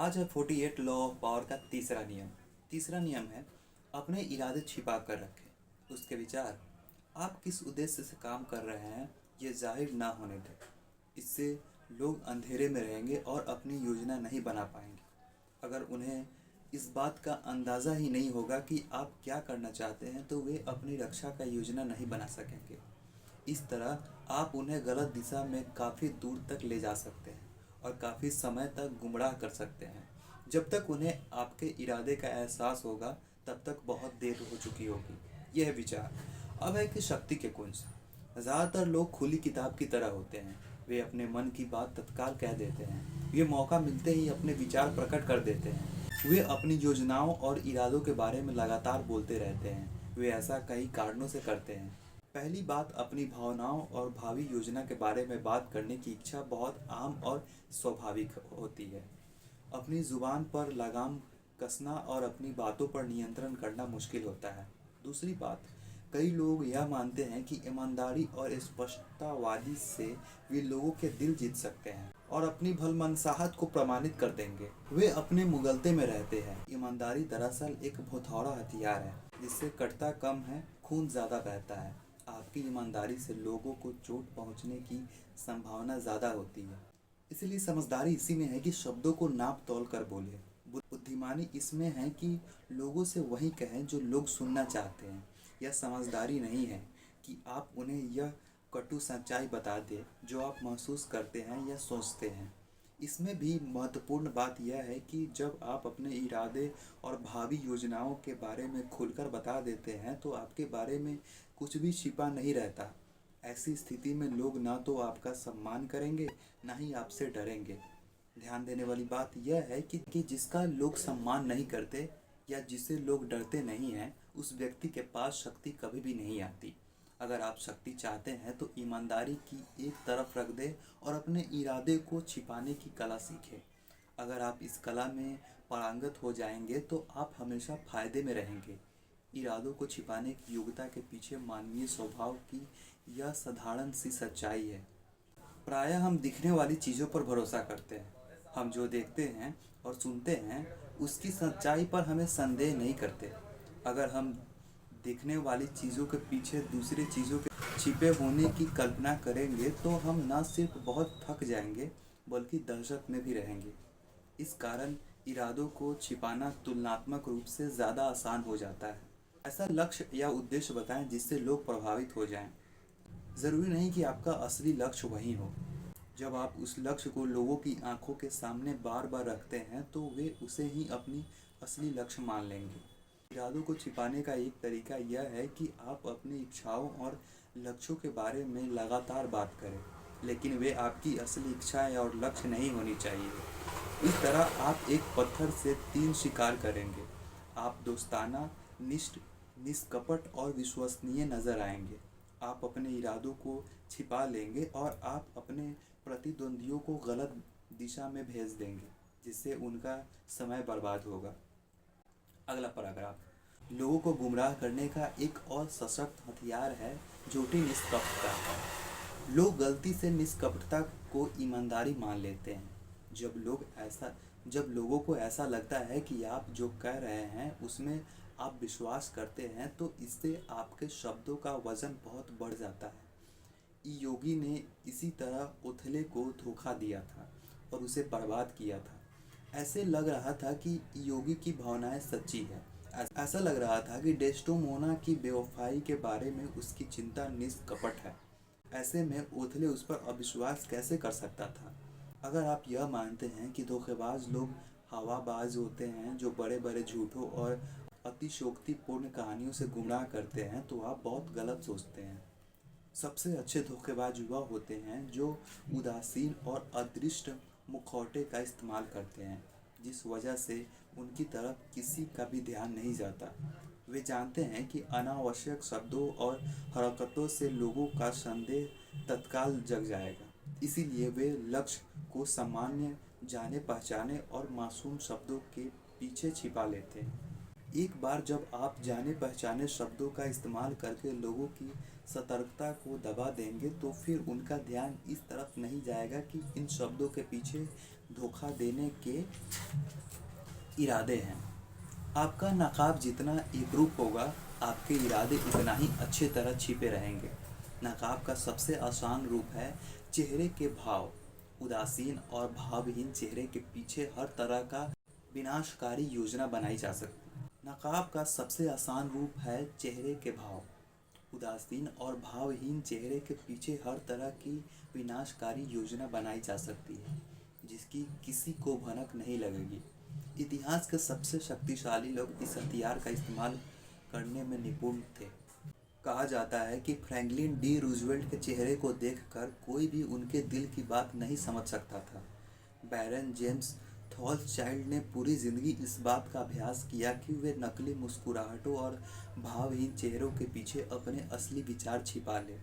आज है 48 law of power का तीसरा नियम। तीसरा नियम है अपने इरादे छिपा कर रखें। उसके विचार आप किस उद्देश्य से काम कर रहे हैं ये जाहिर ना होने दें। इससे लोग अंधेरे में रहेंगे और अपनी योजना नहीं बना पाएंगे। अगर उन्हें इस बात का अंदाज़ा ही नहीं होगा कि आप क्या करना चाहते हैं तो वे अपनी रक्षा का योजना नहीं बना सकेंगे। इस तरह आप उन्हें गलत दिशा में काफ़ी दूर तक ले जा सकते हैं और काफ़ी समय तक गुमराह कर सकते हैं। जब तक उन्हें आपके इरादे का एहसास होगा तब तक बहुत देर हो चुकी होगी। यह विचार अब है कि शक्ति के कुंज। ज़्यादातर लोग खुली किताब की तरह होते हैं। वे अपने मन की बात तत्काल कह देते हैं। वे मौका मिलते ही अपने विचार प्रकट कर देते हैं। वे अपनी योजनाओं और इरादों के बारे में लगातार बोलते रहते हैं। वे ऐसा कई कारणों से करते हैं। पहली बात, अपनी भावनाओं और भावी योजना के बारे में बात करने की इच्छा बहुत आम और स्वाभाविक होती है। अपनी ज़ुबान पर लगाम कसना और अपनी बातों पर नियंत्रण करना मुश्किल होता है। दूसरी बात, कई लोग यह मानते हैं कि ईमानदारी और स्पष्टतावादी से वे लोगों के दिल जीत सकते हैं और अपनी भलमनसाहत को प्रमाणित कर देंगे। वे अपने मुगलते में रहते हैं। ईमानदारी दरअसल एक भौथौड़ा हथियार है जिससे कटता कम है, खून ज़्यादा बहता है। आपकी ईमानदारी से लोगों को चोट पहुंचने की संभावना ज़्यादा होती है। इसलिए समझदारी इसी में है कि शब्दों को नाप तौल कर बोले। बुद्धिमानी इसमें है कि लोगों से वही कहें जो लोग सुनना चाहते हैं। यह समझदारी नहीं है कि आप उन्हें यह कटु सच्चाई बता दें जो आप महसूस करते हैं या सोचते हैं। इसमें भी महत्वपूर्ण बात यह है कि जब आप अपने इरादे और भावी योजनाओं के बारे में खुलकर बता देते हैं तो आपके बारे में कुछ भी छिपा नहीं रहता। ऐसी स्थिति में लोग ना तो आपका सम्मान करेंगे ना ही आपसे डरेंगे। ध्यान देने वाली बात यह है कि जिसका लोग सम्मान नहीं करते या जिसे लोग डरते नहीं हैं उस व्यक्ति के पास शक्ति कभी भी नहीं आती। अगर आप शक्ति चाहते हैं तो ईमानदारी की एक तरफ रख दें और अपने इरादे को छिपाने की कला सीखें। अगर आप इस कला में पारंगत हो जाएंगे तो आप हमेशा फायदे में रहेंगे। इरादों को छिपाने की योग्यता के पीछे मानवीय स्वभाव की यह साधारण सी सच्चाई है। प्रायः हम दिखने वाली चीज़ों पर भरोसा करते हैं। हम जो देखते हैं और सुनते हैं उसकी सच्चाई पर हमें संदेह नहीं करते। अगर हम दिखने वाली चीज़ों के पीछे दूसरी चीज़ों के छिपे होने की कल्पना करेंगे तो हम न सिर्फ बहुत थक जाएंगे बल्कि दहशत में भी रहेंगे। इस कारण इरादों को छिपाना तुलनात्मक रूप से ज़्यादा आसान हो जाता है। ऐसा लक्ष्य या उद्देश्य बताएं जिससे लोग प्रभावित हो जाएं। ज़रूरी नहीं कि आपका असली लक्ष्य वही हो। जब आप उस लक्ष्य को लोगों की आंखों के सामने बार बार रखते हैं तो वे उसे ही अपनी असली लक्ष्य मान लेंगे। इरादों को छिपाने का एक तरीका यह है कि आप अपनी इच्छाओं और लक्ष्यों के बारे में लगातार बात करें, लेकिन वे आपकी असली इच्छाएं और लक्ष्य नहीं होनी चाहिए। इस तरह आप एक पत्थर से 3 शिकार करेंगे। आप दोस्ताना, निष्कपट और विश्वसनीय नजर आएंगे। आप अपने इरादों को छिपा लेंगे और आप अपने प्रतिद्वंदियों को गलत दिशा में भेज देंगे जिससे उनका समय बर्बाद होगा। अगला पैराग्राफ, लोगों को गुमराह करने का एक और सशक्त हथियार है झूठी निष्कपटता। लोग गलती से निष्कपटता को ईमानदारी मान लेते हैं। जब लोगों को ऐसा लगता है कि आप जो कह रहे हैं उसमें आप विश्वास करते हैं तो इससे आपके शब्दों का वजन बहुत बढ़ जाता है। योगी ने इसी तरह ओथले को धोखा दिया था और उसे बर्बाद किया था। ऐसे लग रहा था कि योगी की भावनाएं सच्ची है। ऐसा लग रहा था कि डेस्टोमोना की बेवफाई के बारे में उसकी चिंता निष्कपट है। ऐसे में ओथले उस पर अविश्वास कैसे कर सकता था। अगर आप यह मानते हैं कि धोखेबाज लोग हवाबाज होते हैं जो बड़े बड़े झूठों और अतिशयोक्तिपूर्ण कहानियों से गुमराह करते हैं तो आप बहुत गलत सोचते हैं। सबसे अच्छे धोखेबाज युवा होते हैं जो उदासीन और अदृष्ट मुखौटे का इस्तेमाल करते हैं जिस वजह से उनकी तरफ किसी का भी ध्यान नहीं जाता। वे जानते हैं कि अनावश्यक शब्दों और हरकतों से लोगों का संदेह तत्काल जग जाएगा। इसीलिए वे लक्ष्य को सामान्य, जाने पहचाने और मासूम शब्दों के पीछे छिपा लेते हैं। एक बार जब आप जाने पहचाने शब्दों का इस्तेमाल करके लोगों की सतर्कता को दबा देंगे तो फिर उनका ध्यान इस तरफ नहीं जाएगा कि इन शब्दों के पीछे धोखा देने के इरादे हैं। आपका नकाब जितना एकरूप होगा, आपके इरादे उतना ही अच्छी तरह छिपे रहेंगे। नकाब का सबसे आसान रूप है चेहरे के भाव। उदासीन और भावहीन चेहरे के पीछे हर तरह का विनाशकारी योजना बनाई जा सकती है। नकाब का सबसे आसान रूप है चेहरे के भाव। उदासीन और भावहीन चेहरे के पीछे हर तरह की विनाशकारी योजना बनाई जा सकती है, जिसकी किसी को भनक नहीं लगेगी। इतिहास के सबसे शक्तिशाली लोग इस हथियार का इस्तेमाल करने में निपुण थे। कहा जाता है कि फ्रैंकलिन डी रूजवेल्ट के चेहरे को देखकर कोई भी उनके दिल की बात नहीं समझ सकता था। बैरन जेम्स थॉर्चचाइल्ड ने पूरी ज़िंदगी इस बात का अभ्यास किया कि वे नकली मुस्कुराहटों और भावहीन चेहरों के पीछे अपने असली विचार छिपा लें।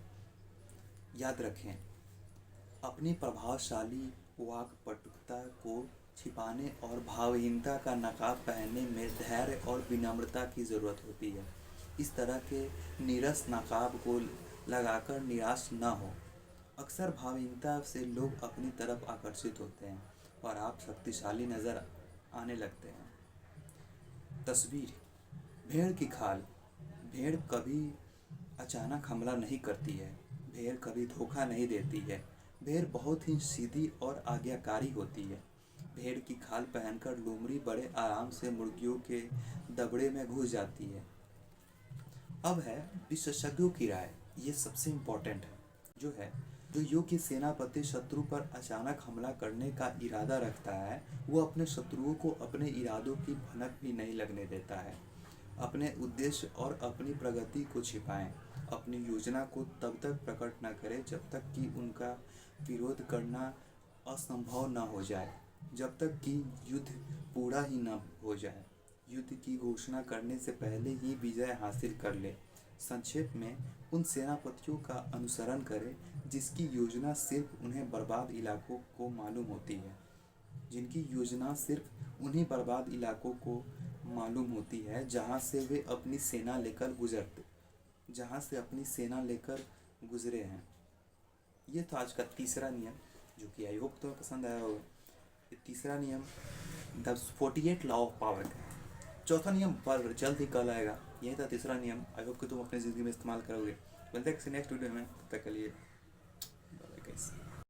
याद रखें, अपनी प्रभावशाली वाक्पटुता को छिपाने और भावहीनता का नकाब पहनने में धैर्य और विनम्रता की ज़रूरत होती है। इस तरह के नीरस नकाब को लगाकर निराश न हो। अक्सर भावहीनता से लोग अपनी तरफ आकर्षित होते हैं और आप शक्तिशाली नज़र आने लगते हैं। तस्वीर: भेड़ की खाल। भेड़ कभी अचानक हमला नहीं करती है। भेड़ कभी धोखा नहीं देती है। भेड़ बहुत ही सीधी और आज्ञाकारी होती है। भेड़ की खाल पहनकर लोमड़ी बड़े आराम से मुर्गियों के दबड़े में घुस जाती है। अब है विशेषज्ञों की राय। ये सबसे इम्पोर्टेंट है। जो योग्य सेनापति शत्रु पर अचानक हमला करने का इरादा रखता है, वो अपने शत्रुओं को अपने इरादों की भनक भी नहीं लगने देता है। अपने उद्देश्य और अपनी प्रगति को छिपाएं। अपनी योजना को तब तक प्रकट न करें जब तक कि उनका विरोध करना असंभव न हो जाए, जब तक कि युद्ध पूरा ही न हो जाए। युद्ध की घोषणा करने से पहले ही विजय हासिल कर ले। संक्षेप में, उन सेनापतियों का अनुसरण करें जिसकी योजना सिर्फ उन्हें बर्बाद इलाकों को मालूम होती है, जिनकी योजना सिर्फ उन्हीं बर्बाद इलाकों को मालूम होती है जहां से वे अपनी सेना लेकर गुजरे हैं। ये था आज का तीसरा नियम, जो कि आई होप तुम्हें पसंद आया होगा। ये तीसरा नियम द 48 लॉ ऑफ पावर का है। चौथा नियम पर जल्द ही कल आएगा। यही था तीसरा नियम। आई होप कि तुम अपनी ज़िंदगी में इस्तेमाल करोगे। मिलते हैं किसी नेक्स्ट वीडियो में। तब तक के लिए